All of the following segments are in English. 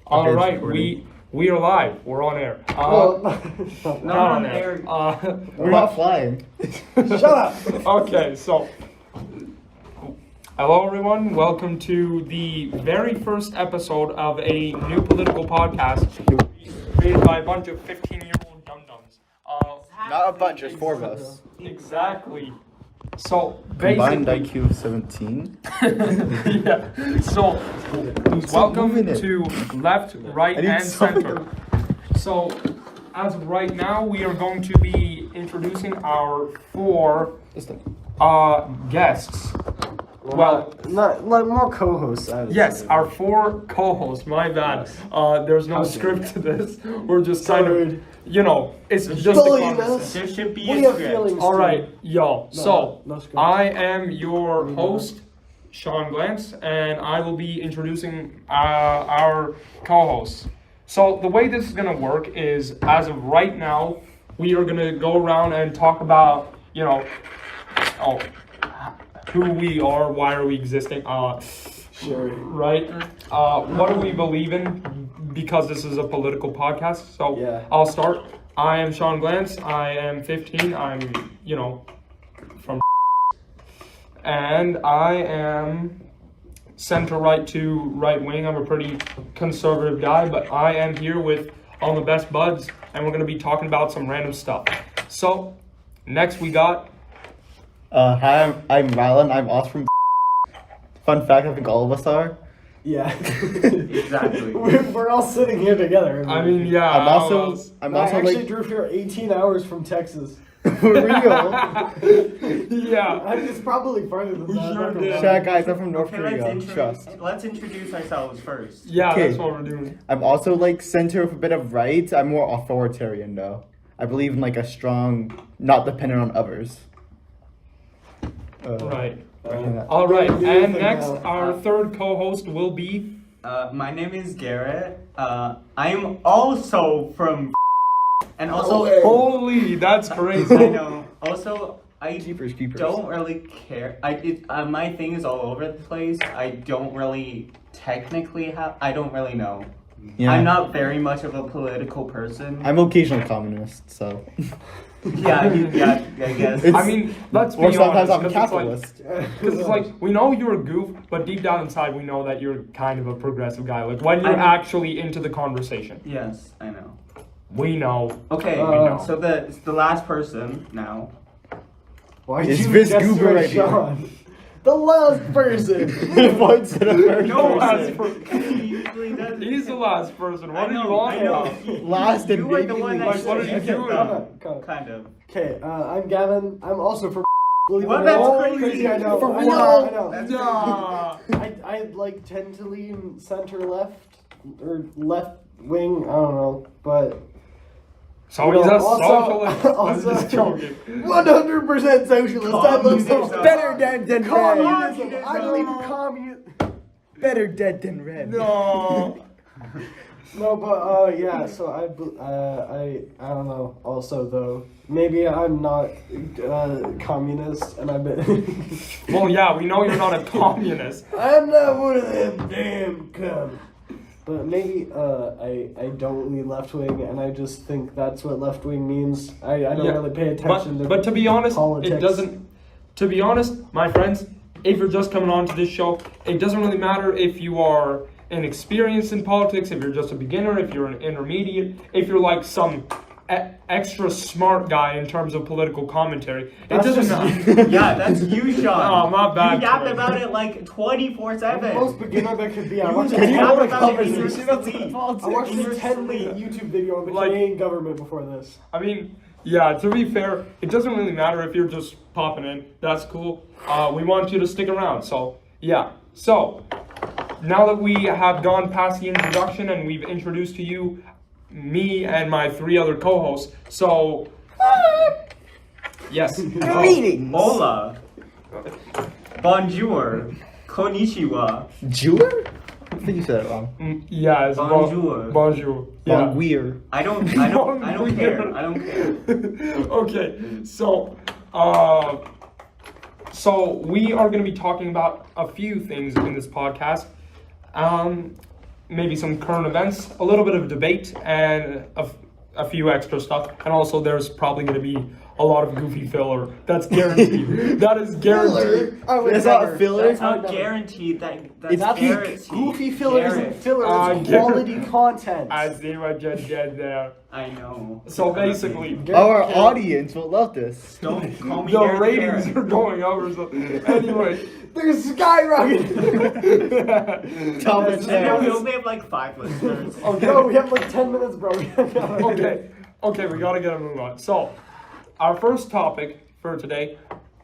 All right, we are live. We're on air. Not on air. We're not flying. Shut up. Okay, so hello everyone. Welcome to the very first episode of a new political podcast created by a bunch of 15-year-old dum-dums. Not a bunch, there's 4 of us. Exactly. So Combined basically, IQ of 17. yeah. So welcome moving it. to Left, Right, I need and something Center. So as of right now, we are going to be introducing our 4 guests. Well, not like more co-hosts. yes, our 4 co-hosts. My bad. There's no script to this. We're just kind of, it's just a conversation. There should be a script. All right, y'all. So no script. I am your host, Sean Glantz, and I will be introducing our co-hosts. So the way this is gonna work is, as of right now, we are gonna go around and talk about, who we are, why are we existing, Sure. right? What do we believe in? Because this is a political podcast. So Yeah. I'll start. I am Sean Glantz. I am 15. I'm, from and I am center right to right wing. I'm a pretty conservative guy, but I am here with all the best buds, and we're going to be talking about some random stuff. So next we got Hi, I'm Rylan. I'm also from. Fun fact, I think all of us are. Yeah. Exactly. We're all sitting here together. I mean, yeah. I'm I also actually like. drove here 18 hours from Texas. For real. yeah. It's probably farther than that. Sure I'm not did. gonna Shut lie. up, guys. I'm from North Okay, Korea. Trust. let's introduce ourselves first. Yeah, Okay. that's what we're doing. I'm also like center with a bit of right. I'm more authoritarian though. I believe in like a strong, not dependent on others. Right. Yeah. All right. Do your And thing next, now. our third co-host will be. My name is Garrett. I'm also from and also Holy, that's crazy. I know. Also, I Keepers. don't really care. My thing is all over the place. I don't really technically have. I don't really know. Yeah. I'm not very much of a political person. I'm occasional communist, so. yeah, I guess. It's- I mean, let's be Or sometimes honest. I'm a 'cause capitalist. Because it's like, we know you're a goof, but deep down inside, we know that you're kind of a progressive guy. Like, when you're I'm- actually into the conversation. Yes, I know. We know. Okay, so the last person now. Why It's did you Vince guess Goober right, right here. Sean? The last person. Points to the first No last person. person. He usually does. He's the last person. What I are you know, on I know. about? Last and You were the maybe one that Like, what are you said- doing? Kind of. Okay, I'm Gavin. I'm also from. What? That's crazy. I know. For I real? know. I know. That's Nah. I like tend to lean center left or left wing. I don't know, but So You he's know, a socialist. also- I'm just joking. 100% socialist. I love Communism. socialism. Better dead than red. Communism. I believe in communism. Better dead than red. No. No, but yeah. So I don't know. Also, though, maybe I'm not communist, and I've been. Well, yeah, we know you're not a communist. I'm not one of them damn cunts. But maybe I don't lean left wing, and I just think that's what left wing means. I don't Yeah, really pay attention to. But to be honest, politics. it doesn't. To be honest, my friends, if you're just coming on to this show, it doesn't really matter if you are inexperienced in politics, if you're just a beginner, if you're an intermediate, if you're like some extra smart guy in terms of political commentary. That's it doesn't just matter. Yeah, that's you, Sean. Oh, my bad, You yapped Troy. about it like 24/7. Most beginner that could be. I You watched just a yapped 10 about it in your conversation about sleep. I watched In a your 10-minute sleep. YouTube video on the Like- Canadian government before this. I mean, yeah, to be fair, it doesn't really matter if you're just popping in. That's cool. We want you to stick around. So, yeah. So, now that we have gone past the introduction and we've introduced to you me and my 3 other co-hosts. So, yes. Greetings. Hola. Bonjour. Konnichiwa. Jewer? I think you said it wrong. Yeah, it's Bonjour. Bonjour. Yeah. Bonjour. I don't care. I don't care. Okay, so we are going to be talking about a few things in this podcast. Maybe some current events, a little bit of debate, and a few extra stuff. And also, there's probably going to be a lot of goofy filler. That's guaranteed. That is guaranteed. It's not filler. That's not guaranteed. That's It's guaranteed. Goofy filler isn't filler, it's Gar- quality content. I see what you did there. I know. So basically, Our audience will love this. Don't call me the Garrett ratings Garrett. are going up or something. Anyway. They're skyrocketing. Tell the No, we chance. only have like 5 listeners. No, we have like 10 minutes, bro. Okay, we gotta get a move on. So, our first topic for today,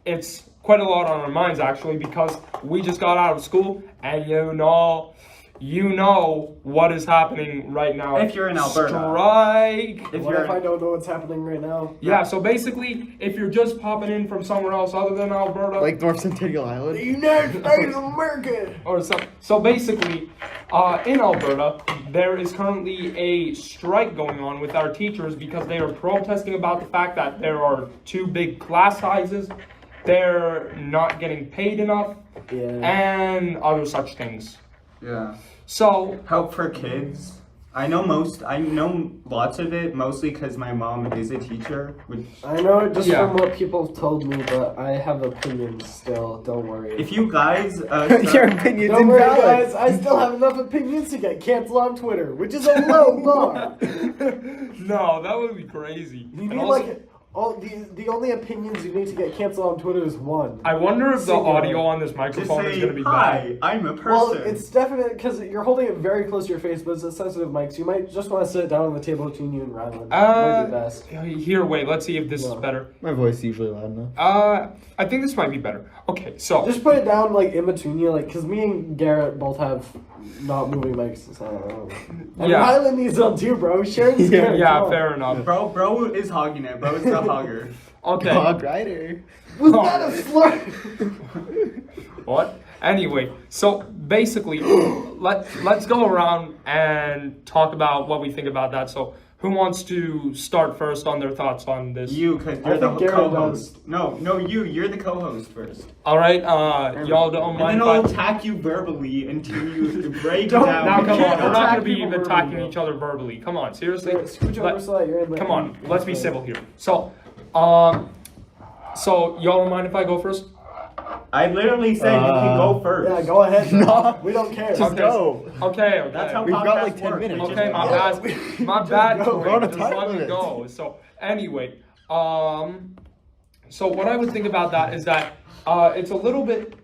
it's quite a lot on our minds actually because we just got out of school and you know what is happening right now. If you're in Alberta. Strike. What if I don't know what's happening right now? Yeah, so basically, if you're just popping in from somewhere else other than Alberta, Like North Centennial Island. The United States of America! or so basically, in Alberta, there is currently a strike going on with our teachers because they are protesting about the fact that there are too big class sizes, they're not getting paid enough, and other such things. Yeah. So, Help for kids. I know lots of it, mostly because my mom is a teacher. Which, I know it just Yeah. from what people have told me, but I have opinions still. Don't worry. if you guys, Your opinion's Don't worry, invalid. guys. I still have enough opinions to get canceled on Twitter, which is a low bar. no, that would be crazy. You And need also, like the only opinions you need to get canceled on Twitter is one. I wonder if the Singular. audio on this just microphone is say, going to be hi, bad. I'm a person. Well, it's definite because you're holding it very close to your face, but it's a sensitive mic, so you might just want to sit down on the table between you and Rylan. Might be best. Here, wait, let's see if this is Yeah. better. My voice is usually loud enough. I think this might be better. Okay, so. Just put it down like in between you, like because me and Garrett both have not moving mics. So I don't know. And Yeah. Rylan needs them too, bro. Sharon's Garrett. Yeah, come on. fair enough. Bro is hogging it. Bro is the hogger. Okay. Dog rider. Was that a slur? What? Anyway, so basically, let's go around and talk about what we think about that. So, who wants to start first on their thoughts on this? You, because I you're the think Garrett co-host. No, you're the co-host first. All right, y'all don't And mind then if I'll I... attack you verbally until you break Don't- down. Now, come on, we're not Attack going to be people attacking verbally. each other verbally. Come on, seriously. Scooch over Let- so that you're in the. Come on, let's be civil here. So, y'all don't mind if I go first? I literally said you can go first. Yeah, go ahead. No. We don't care. Just Okay. go. Okay. That's how We've got, like, podcasts 10 work. minutes. We Okay, just- my Yeah, bad. My bad. go. We're on a Just time let me limit. go. So anyway, so what I would think about that is that it's a little bit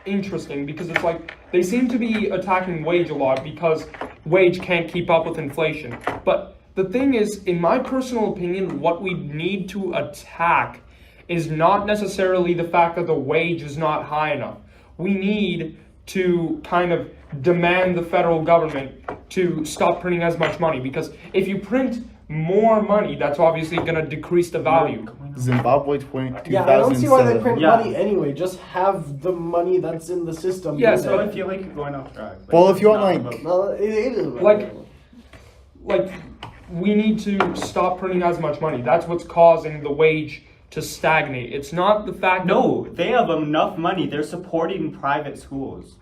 interesting because it's like they seem to be attacking wage a lot because wage can't keep up with inflation. But the thing is, in my personal opinion, what we need to attack is not necessarily the fact that the wage is not high enough. We need to kind of demand the federal government to stop printing as much money because if you print more money, that's obviously going to decrease the value. Zimbabwe 2007. Yeah, I don't see why they print Yeah. money anyway. Just have the money that's in the system. Yes, So I feel like you're going off track. Well, if you want, Not like- about- No, it is. Like we need to stop printing as much money. That's what's causing the wage to stagnate. It's not the fact that No, they have enough money. They're supporting private schools.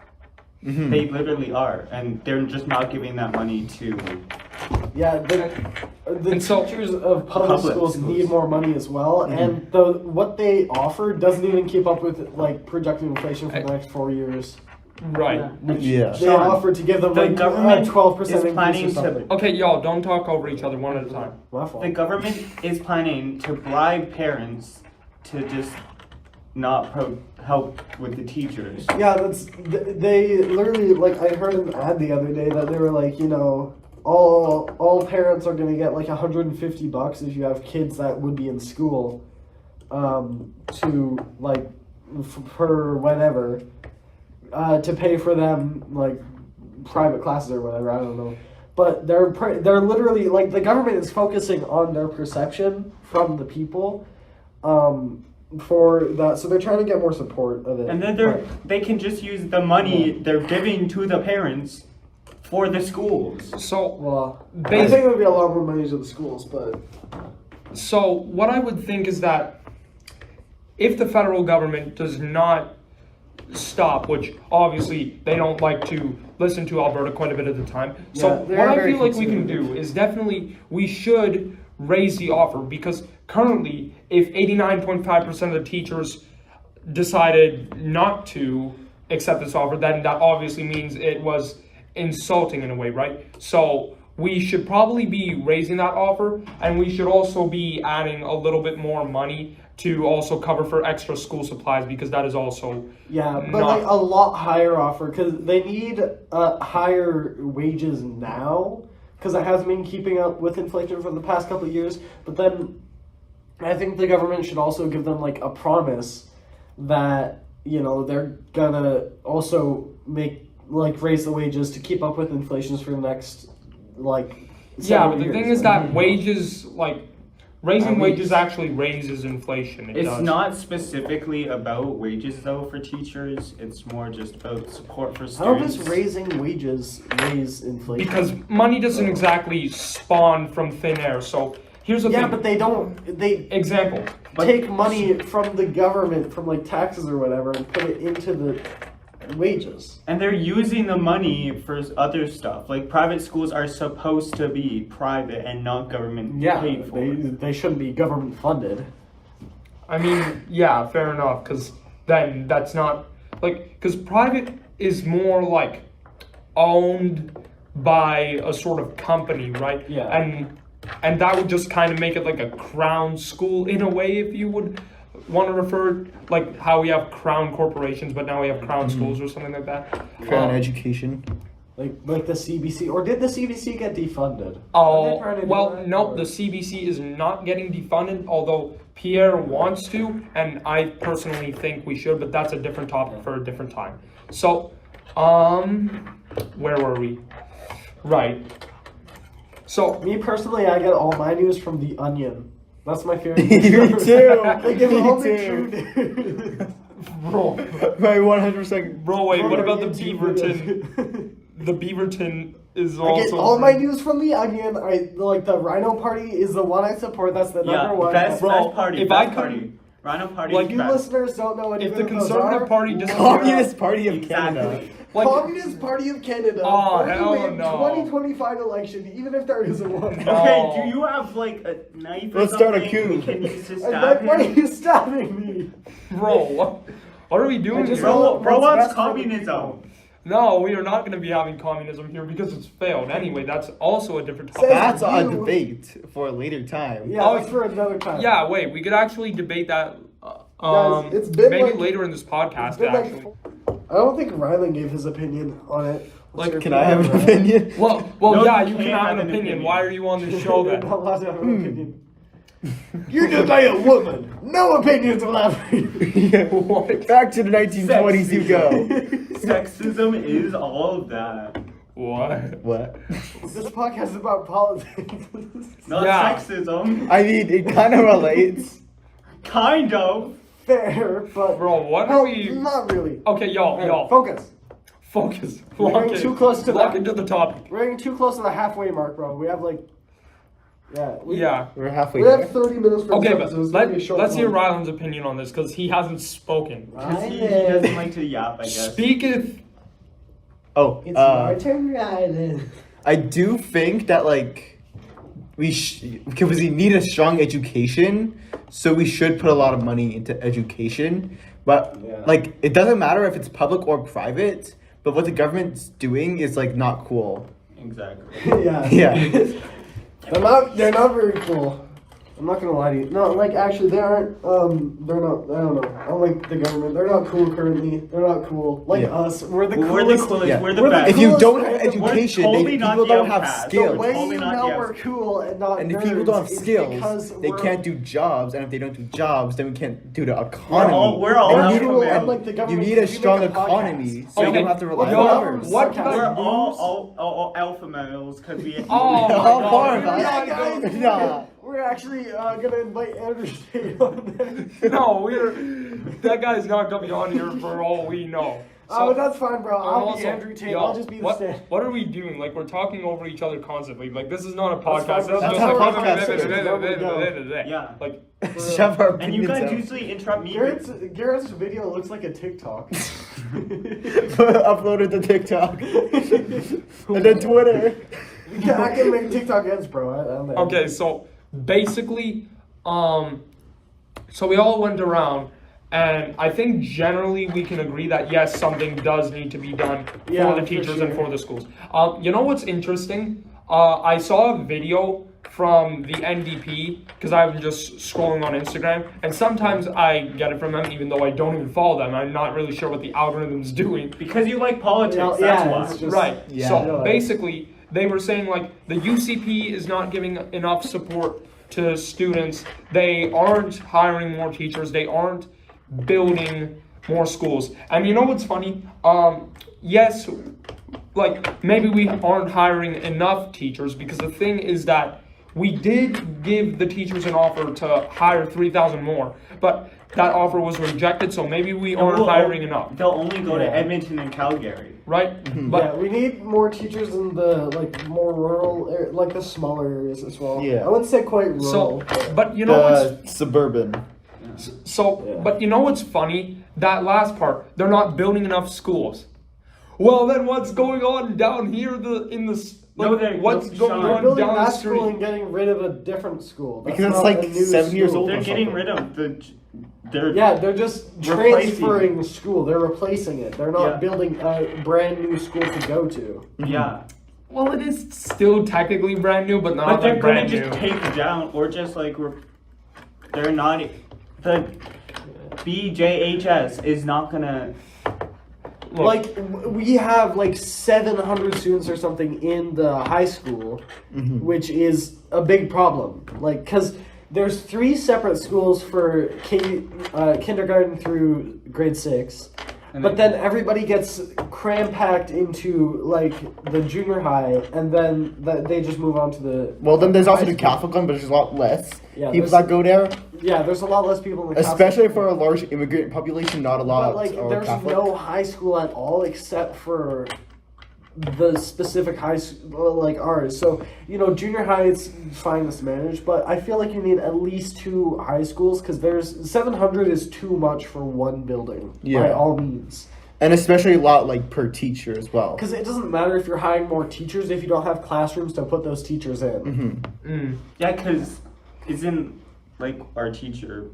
Mhm. They literally are, and they're just not giving that money to. Yeah, the And so- teachers of public Public schools schools. need more money as well, and what they offer doesn't even keep up with like projected inflation for the next 4 years. right. Yeah. They Sean, offered to give them the like government 12% is increase planning or to- something. Okay, y'all, don't talk over each other one at a time. My fault. The government is planning to bribe parents to just not help with the teachers. Yeah, they literally like I heard an ad the other day that they were like, you know, all parents are gonna get like $150 if you have kids that would be in school, to like for whatever, to pay for them like private classes or whatever. I don't know, but they're literally like the government is focusing on their perception from the people, for that, so they're trying to get more support of it. And then they can just use the money they're giving to the parents for the schools. So, Well, I think it would be a lot more money to the schools, but so what I would think is that if the federal government does not stop, which obviously they don't like to listen to Alberta quite a bit at the time. So Yeah, what they're I very feel like we can conservative. do is definitely we should raise the offer, because currently if 89.5% of the teachers decided not to accept this offer, then that obviously means it was insulting in a way, right? So we should probably be raising that offer, and we should also be adding a little bit more money to also cover for extra school supplies, because that is also yeah, but not- like a lot higher offer, because they need higher wages now, because it hasn't been keeping up with inflation for the past couple of years. But then I think the government should also give them like a promise that, you know, they're gonna also raise the wages to keep up with inflation for the next yeah, several but the years. thing is that wages, like, raising At wages least. actually raises inflation. It It's does. not specifically about wages though for teachers. It's more just about support for How students. does raising wages raise inflation? Because money doesn't exactly spawn from thin air. So here's the yeah, thing. but they don't. They Example. take money from the government, from like taxes or whatever, and put it into the wages. And they're using the money for other stuff. Like private schools are supposed to be private and not government paid for. they shouldn't be government funded. I mean, yeah, fair enough. Because then that's not like, because private is more like owned by a sort of company, right? Yeah. And that would just kind of make it like a crown school in a way, if you would want to refer, like how we have crown corporations, but now we have crown schools or something like that. Crown education. Like the CBC, or did the CBC get defunded? Oh, Are they trying to do well, that, nope, or- the CBC is not getting defunded, although Pierre wants to, and I personally think we should, but that's a different topic for a different time. So, where were we? Right. So, Me personally, I get all my news from The Onion. That's my favorite. Me too. They give Me all the too. true news. bro, My 100%. bro, wait, what about the YouTube Beaverton? videos. The Beaverton is I also... get all my news from The Onion. I like the Rhino Party is the one I support. That's the Yeah, number one. best Bro, party. if best I could- party. Rhino party. Like, is you best. listeners don't know what If either the of those Conservative are, Party look disappears- it up. Communist Party of Canada. Exactly. Like, Communist Party of Canada. Oh, for the hell win no. 2025 election, even if there isn't one. No. Okay, do you have like a knife or Let's start a something coup. we can use to And stab like, why are him? you stabbing me? bro, what are we doing just here? wrote- Bro What's wants best for the communism. No, we are not going to be having communism here because it's failed. Anyway, that's also a different topic. That's a You- debate for a later time. Yeah, Oh, that's for another time. Yeah, wait, we could actually debate that Guys, it's been maybe like- later in this It's podcast, been like- actually. I don't think Rylan gave his opinion on it. What's Like, your Can I have an Rylan? opinion? Well, No, yeah, you you can can't have an opinion. Why are you on this show You're then? not allowed to have an opinion. You debate a woman. No opinions allowed. What? Back to the 1920s you go. Sexism is all of that. What? What? This podcast is about politics. Not Yeah. sexism. I mean, it kind of relates. Kind of. Fair, but Bro, what no, are we... not really. Okay, y'all, Focus. focus. We're Lock getting in. too close to Lock that. into the topic. We're getting too close to the halfway mark, bro. We have like, Yeah. We're halfway We there. have 30 minutes for Okay, this but episode. It's gonna be a short let's hear one. Ryland's opinion on this because he hasn't spoken. Because he doesn't like to yap, I guess. Speaketh. Oh, It's my turn, Rylan. I do think that like because we need a strong education, so we should put a lot of money into education. But Yeah. like it doesn't matter if it's public or private. But what the government's doing is like not cool. Exactly. Yeah. Yeah. They're not very cool. I'm not gonna lie to you. No, like actually they aren't they're not I don't know. I don't like the government. They're not cool currently. They're not cool. Like Yeah. us. We're the We're coolest. the coolest. Yeah. We're the We're the best. If you coolest don't random- have education, We're they, totally not people the don't have outcast. The skills. way Totally you not know the we're cool and not And if nerds people don't have is skills, because they we're- can't do jobs. And if they don't do jobs, then we can't do the economy. We're all And alpha you, males. and Like the you government, need a because we strong make a podcast. economy, so you Okay. don't have to rely Yo, on Yo, others. what Sarcasm. kind We're of news? all alpha males because we. Oh, my How God, far we're about not guys. going- Nah. We're we're actually gonna invite Andrew Tate on there. No, that guy's not gonna be on here for all we know. But that's fine, bro. I'll also, be Andrew Tate. yo, I'll just be the stand. what are we doing? Like, we're talking over each other constantly. Like, this is not a That's podcast. fine, bro. This is That's just how like, podcasts Yeah. Like, Shove our And you opinions guys out. usually interrupt me. Garrett's video looks like a TikTok. Upload it to TikTok. And then Twitter. Yeah, I can make TikTok ads, bro. I'm there. okay, so basically, so we all went around, and I think generally we can agree that yes, something does need to be done Yeah, for the for teachers and sure. for the schools. You know what's interesting? I saw a video from the NDP because I'm just scrolling on Instagram, and sometimes I get it from them even though I don't even follow them. I'm not really sure what the algorithm's doing. Because you like politics, Yeah, that's yeah, why. it's just- Right. Yeah. So basically, they were saying like the UCP is not giving enough support to students. They aren't hiring more teachers. They aren't building more schools. And you know what's funny? Yes, like maybe we aren't hiring enough teachers because the thing is that we did give the teachers an offer to hire 3,000 more, but that offer was rejected. So maybe we aren't hiring enough, They'll only go to Yeah. Edmonton and Calgary. right? Yeah, we need more teachers in the like more rural, like the smaller areas as well. Yeah. I wouldn't say quite rural. So, but you know what's Suburban. So, Yeah. but you know what's funny? That last part, they're not building enough schools. Well, then what's going on down here? No, they're- what's no, going Sean. They're on building down the that school and street? getting rid of a different school. That's Because it's not like a new 7 years school. old. They're or getting something. rid of the. Yeah, they're just Replacing. transferring school. They're replacing it. They're not Yeah. building a brand new school to go to. Yeah. Well, it is still technically brand new, but not But they're like gonna brand just new. take it down, or just like they're not. The BJHS is not gonna. Look, Like we have like 700 students or something in the high school, which is a big problem. Like, cause there's 3 separate schools for kindergarten through grade 6. And But then everybody gets cram-packed into like the junior high, and then they just move on to the. Well, then there's also high the school. Catholic one, but there's a lot less Yeah, people there's- that go there. Yeah, there's a lot less people in the Catholic Especially school. for a large immigrant population, not a lot But like, are there's Catholic. no high school at all except for the specific high school like ours. So junior high is fine to manage, but I feel like you need at least 2 high schools because there's 700 is too much for one building. By Yeah. all means. And especially a lot like per teacher as well. Because it doesn't matter if you're hiring more teachers if you don't have classrooms to put those teachers in. Yeah, because isn't like our teacher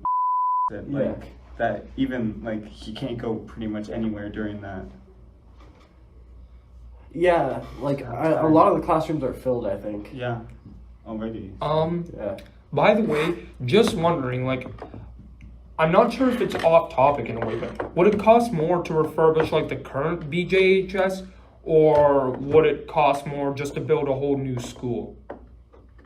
that like Yeah. that even like he can't go pretty much anywhere during that. Yeah, like a lot of the classrooms are filled, I think. Yeah, already. Yeah. by the way, just wondering, like, I'm not sure if it's off topic in a way, but would it cost more to refurbish like the current BJHS, or would it cost more just to build a whole new school?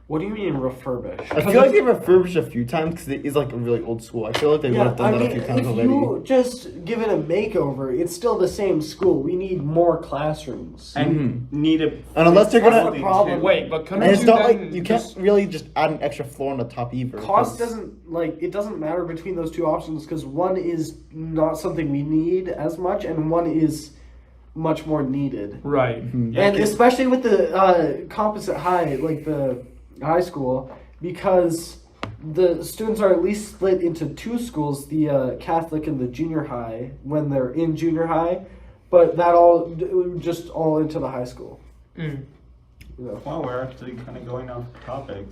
What do you mean refurbish? I feel like they refurbished a few times because it is like a really old school. I feel like they would have done that a few times if already. you just give it a makeover, it's still the same school. We need more classrooms. And need a. And unless they're gonna- That's the problem. Wait, but couldn't And it's you not then like you can't just- really just add an extra floor on the top either. Cost 'cause- it doesn't matter between those 2 options because one is not something we need as much and one is much more needed. Right. Yeah, And 'cause- especially with the composite high, like the high school, because the students are at least split into 2 schools, the Catholic and the junior high, when they're in junior high, but that just all into the high school. Mm. Well, we're actually kind of going off topic.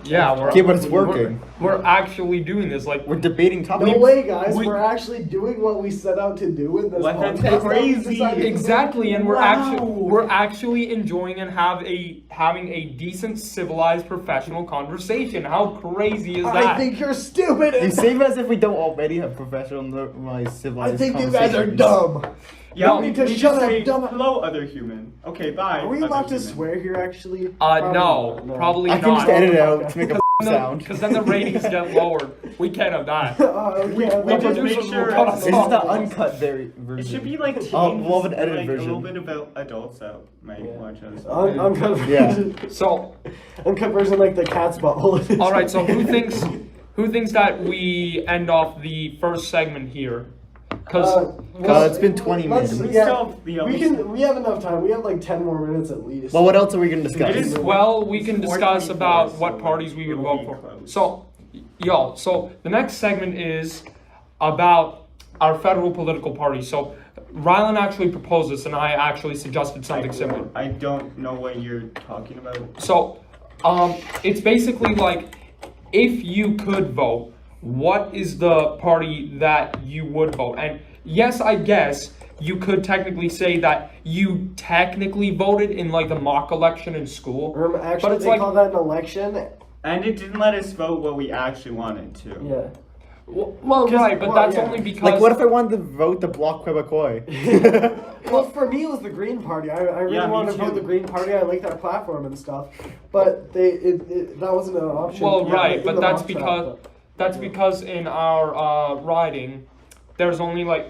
Yeah, we're Okay, but it's working. We're actually doing this. Like, We're debating topics. No way, guys! we- We're actually doing what we set out to do in this What? That's podcast. crazy. We decided to exactly, and Wow. we're actually enjoying and having a decent, civilized, professional conversation. How crazy is that? I think you're stupid. You say it as if we don't already have professional, normalized, civilized I think you guys are conversations. dumb. Yeah, No, we need to just shut up, say dumb- hello, other human. Okay, bye. Are we other allowed to human. swear here? Actually? no, probably I can not. just edit it out to make a sound. Because then the ratings get lowered. We can't have that. We The just producers make sure will cut us This is off. the uncut version. It should be like teens, we'll have an edited like version. a little bit about adults that might watch us. Uncut Yeah. version. So, Uncut version like the cat's butthole. all right. So who thinks that we end off the first segment here? Because it's been 20 minutes. Yeah, we have enough time. We have like 10 more minutes at least. Well, what else are we going to discuss? It is- well, we can It's discuss 4:24, about so, what like, parties we would it will vote be for. close. So, y'all. So the next segment is about our federal political parties. So Rylan actually proposed this, and I actually suggested something similar. I don't know what you're talking about. So, it's basically like, if you could vote, what is the party that you would vote? And yes, I guess you could technically say that you technically voted in like the mock election in school. Actually, but it's they like, call that an election. And it didn't let us vote what we actually wanted to. Yeah. well, right, but that's only because. Like, what if I wanted to vote the Bloc Québécois? Well, for me, it was the Green Party. I really Yeah, me wanted to vote too. the Green Party. I like their platform and stuff, but that wasn't an option. Well, Yeah, right, in but the that's mock draft, because but- that's because in our riding, there's only like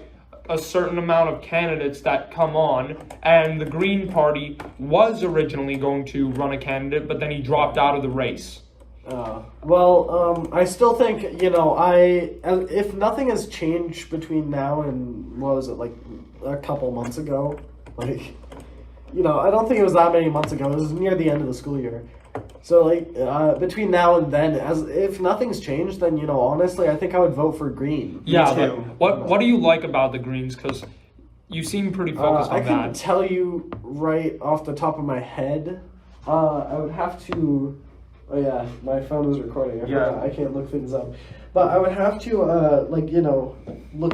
a certain amount of candidates that come on, and the Green Party was originally going to run a candidate, but then he dropped out of the race. I still think, if nothing has changed between now and, what was it, like a couple months ago, like, I don't think it was that many months ago. It was near the end of the school year. So, between now and then, if nothing's changed, then, honestly, I think I would vote for Green. Yeah, too. but what do you like about the Greens? Because you seem pretty focused I on couldn't that. tell you right off the top of my head. I would have to. Oh yeah, my phone is recording. I can't look things up, but I would have to look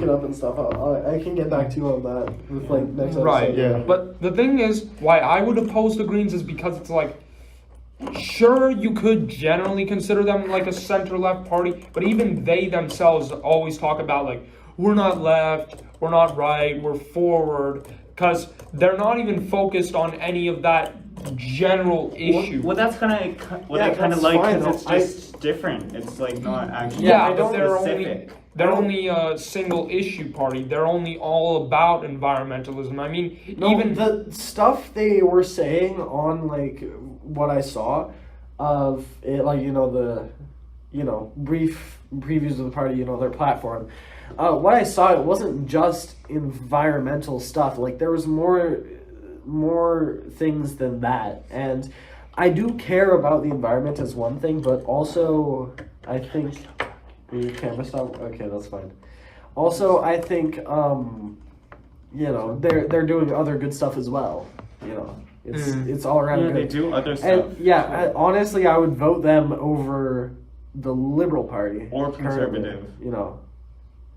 it up and stuff. I can get back to you on that with like next episode. Right, yeah. But the thing is, why I would oppose the Greens is because it's like, sure, you could generally consider them like a center-left party, but even they themselves always talk about like, we're not left, we're not right, we're forward, because they're not even focused on any of that general issue. Well, that's kind of what Yeah, I kind of that's like, fine, because it's though. just different. It's like not actually Yeah, but specific. they're only a single issue party. They're only all about environmentalism. I mean, No, even the stuff they were saying on like what I saw of it, like brief previews of the party, their platform. What I saw, it wasn't just environmental stuff. Like there was more things than that, and I do care about the environment as one thing, but also I think your camera stop. Okay, that's fine. Also, I think they're doing other good stuff as well. It's all around Yeah, good. they do other stuff. And honestly, I would vote them over the Liberal Party Or currently, Conservative.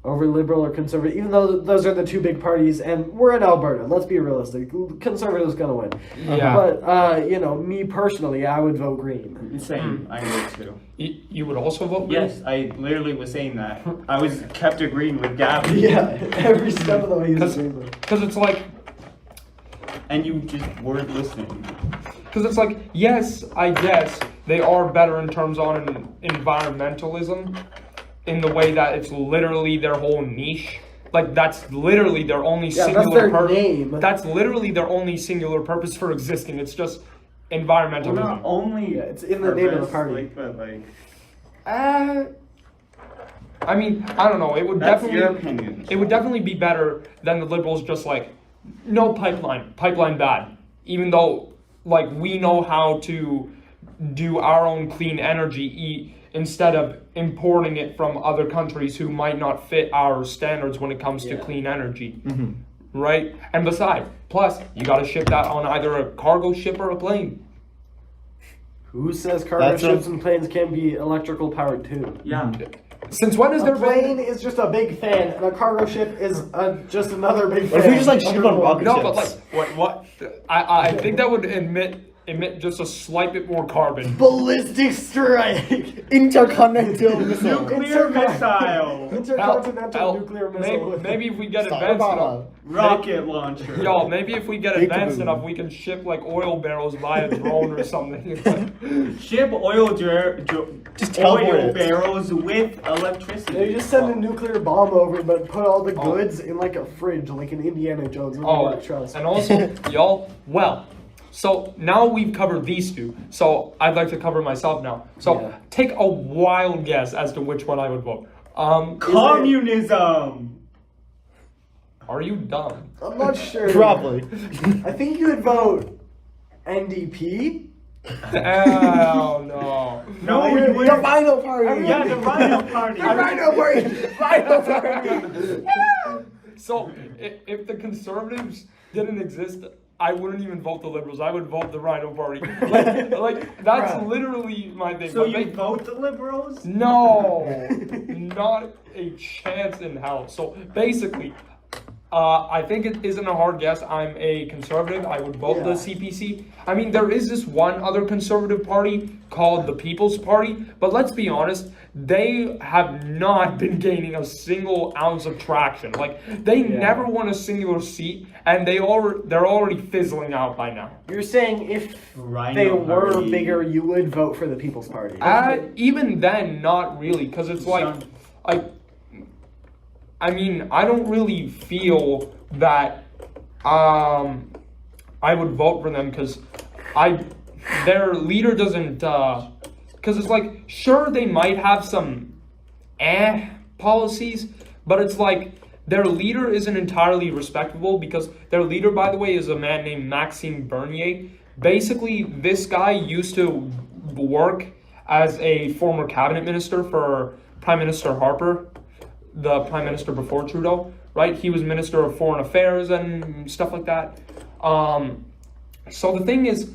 over Liberal or Conservative, even though those are the two big parties, and we're in Alberta. Let's be realistic. Conservative's gonna win. Yeah. But me personally, I would vote Green. Same, I would too. you would also vote Green? Yes, I literally was saying that. I was kept agreeing with Gavin. Yeah, every step of the way he's Green. Because it's like, And you just weren't listening. yes, I guess they are better in terms on environmentalism, in the way that it's literally their whole niche. Like that's literally their only singular that's their name. That's literally their only singular purpose for existing. It's just Well, environmentalism. not only Yeah, it's in the name of the party. but like I mean, I don't know. It would that's definitely your opinion. It would definitely be better than the Liberals just like, no pipeline bad. Even though like we know how to do our own clean energy instead of importing it from other countries who might not fit our standards when it comes to clean energy. Mm-hmm. Right? And besides, plus you got to ship that on either a cargo ship or a plane. Who says cargo That's ships and planes can be electrical powered too? Yeah. Since when has A there plane been? is just a big fan, and a cargo ship is just another big fan. What if you just like ship on rocket No, ships? but like what? I think that would admit emit just a slight bit more carbon. Ballistic strike. Intercontinental missile. Nuclear missile. Intercontinental Hell, nuclear missile. maybe if we get Star advanced Obama. enough, Rocket launcher. y'all, maybe if we get Big advanced kaboom. enough, we can ship like oil barrels via drone or something. Ship oil Just teleport oil it. barrels with electricity. They just send a nuclear bomb over, but put all the goods in like a fridge, like an Indiana Jones. With Oh, the trust. and also, y'all, well, so now we've covered these two. So I'd like to cover myself now. So Yeah. take a wild guess as to which one I would vote. Communism. Are you dumb? I'm not sure. Probably. I think you would vote NDP. Hell no. No, you're- you The wouldn't. Rhino Party. Yeah, the Rhino Party. The Rhino Party. Rhino Party. So if the conservatives didn't exist, I wouldn't even vote the liberals. I would vote the Rhino Party. Like that's Bruh. literally my thing. So But you they- vote the liberals? No, not a chance in hell. So basically, I think it isn't a hard guess. I'm a conservative. I would vote the Yeah. CPC. I mean, there is this one other conservative party called the People's Party, but let's be honest, they have not been gaining a single ounce of traction. Like they never won a singular seat, and they're already fizzling out by now. You're saying if Rhino they were Party. bigger, you would vote for the People's Party. Even then, not really, because it's like, I mean, I don't really feel that I would vote for them because their leader doesn't, because it's like, sure, they might have some policies, but it's like their leader isn't entirely respectable because their leader, by the way, is a man named Maxime Bernier. Basically, this guy used to work as a former cabinet minister for Prime Minister Harper, the prime minister before Trudeau, right? He was Minister of Foreign Affairs and stuff like that. So the thing is,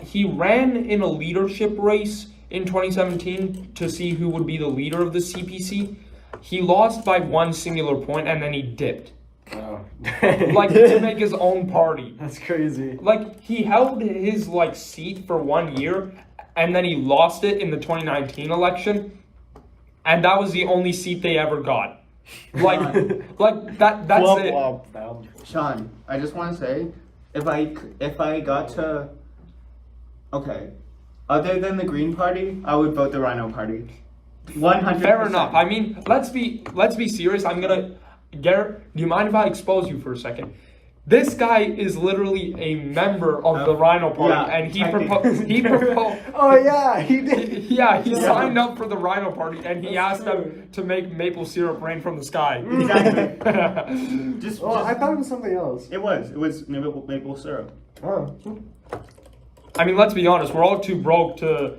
he ran in a leadership race in 2017 to see who would be the leader of the CPC. He lost by one singular point and then he dipped. Oh. Like to make his own party. That's crazy. Like he held his like seat for 1 year and then he lost it in the 2019 election. And that was the only seat they ever got. Like that's Flop, it. flop. Sean, I just want to say, if I got to, okay, other than the Green Party, I would vote the Rhino Party. 100%. Fair enough. I mean, let's be serious. Garrett, do you mind if I expose you for a second? This guy is literally a member of the Rhino Party, yeah, and he technically. proposed. Oh yeah, he did. Yeah, he signed up for the Rhino Party, and he asked them to make maple syrup rain from the sky. Exactly. Just, Oh, I thought it was something else. it was maple syrup. Oh. I mean, let's be honest. We're all too broke to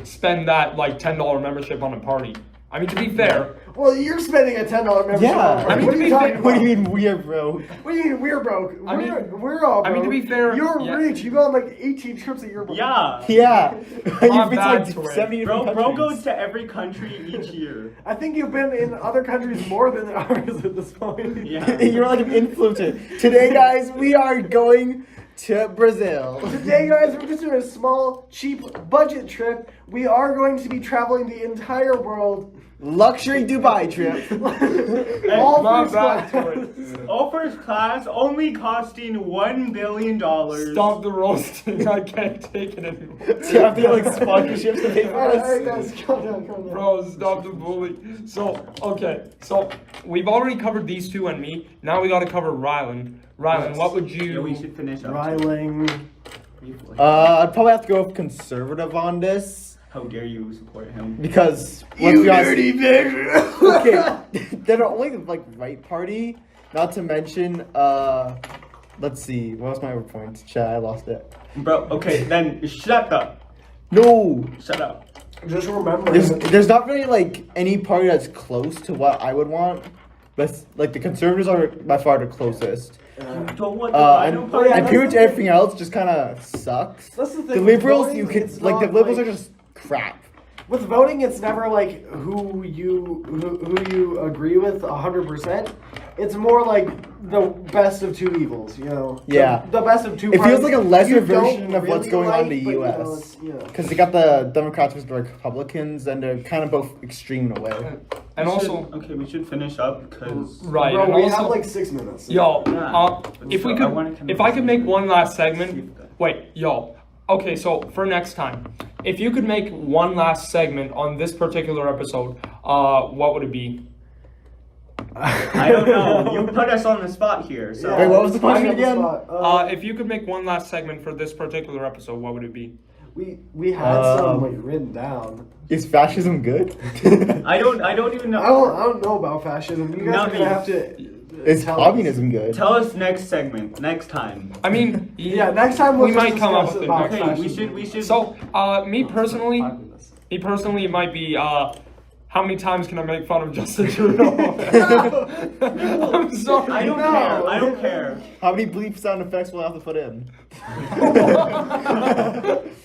spend that like $10 membership on a party. I mean, to be fair. Well, you're spending a $10 membership. Yeah. on it. I mean, what to are be you talking fair- What do about? you mean we're broke? What do you mean we're broke? I mean- We're all broke. I mean, to be fair, you're yeah. rich. You go on like 18 trips a year. Yeah. Yeah. You've been to bad like to it. 70 Bro different countries. goes to every country each year. I think you've been in other countries more than ours at this point. Yeah. You're like an influencer. Today, guys, we are going to Brazil. Today, guys, we're just doing a small, cheap budget trip. We are going to be traveling the entire world. Luxury Dubai trip. All Not first bad class. to it. All first class, only costing $1 billion. Stop the roasting. I can't take it anymore. Do you have to get like sponsorships to pay for Alright, us? guys, calm down, calm down. Bro, stop the bully. So, okay. So, we've already covered these two and me. Now we gotta cover Rylan. Rylan, what would you... Yeah, we should finish up. Riling. Briefly. I'd probably have to go with conservative on this How dare you support him? because let's be honest, bitch! okay, they're only like right party. Not to mention, let's see, what was my other point? Chat, I lost it. Bro, okay, then shut up. No, Shut up. Just remember. there's not really like any party that's close to what I would want. But like the conservatives are by far the closest. You don't want the And, Rhino Party? and pretty much everything else just kind of sucks. That's the thing. The liberals, voting, you could it's like the not liberals are just crap. with voting, it's never like who you agree with 100%. It's more like the best of two evils, you know. Yeah. The best of two. It feels parties like a lesser you don't version of what's really going on in like, the but, you know, U.S. it's- Because they got the Democrats versus the Republicans, and they're kind of both extreme in a way. And also, okay, we should finish up because right, Bro, and we also, have like 6 minutes. yo, Yeah. if we So I could, wanna kind of if I could make one last see segment, that. wait, yo, okay, so for next time, if you could make one last segment on this particular episode, what would it be? I don't know. You put us on the spot here, so. Wait, what was the question Put me on the again? spot. If you could make one last segment for this particular episode, what would it be? We had some like written down. Is fascism good? I don't even know. I don't know about fascism. You guys Not are gonna me. have to. Is tell us. communism good? Tell us next segment, next time. I mean, Yeah, next time we we'll might just come up discuss with it about next Okay, fascism. we should. So, me personally, it might be, how many times can I make fun of Justin Trudeau? I'm sorry. I don't No. care. I don't care. How many bleep sound effects will I have to put in?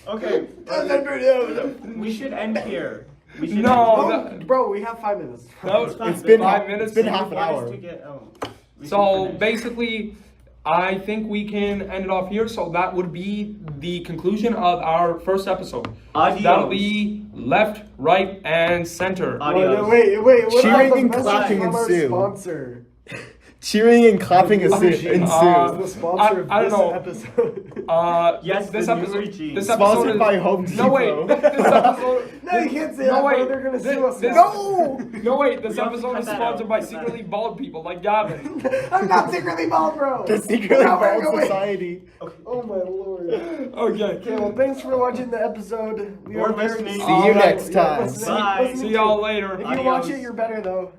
Okay. We should end here. We should No, end that- Bro, we have 5 minutes. That was It's been 5 minutes. It's been half an Why does hour. we get- oh, we So should finish. basically, I think we can end it off here. So that would be the conclusion of our first episode. Adios. That'll be left, right, and center. Adios. Wait. What Cheering about the and message clapping from our ensue. sponsor? Cheering and clapping Oh, ensue. shit. The sponsor of I don't this know. episode. Yes, this the new episode. regime. This episode Sponsored is, by Home No wait. Depot. This episode. No, you can't say No, that, bro. wait. They're gonna This- sue us. this- now. No wait. This We have to episode cut is that sponsored out. by Cut that secretly bald people like Gavin. I'm not secretly bald, bro. The secretly No, wait, bald wait. society. Oh my lord. Okay. Okay, well, thanks for watching the episode. We Or are very- listening. See you next time. listening- Bye. listening See to- y'all later. If you watch Adios. it, you're better though.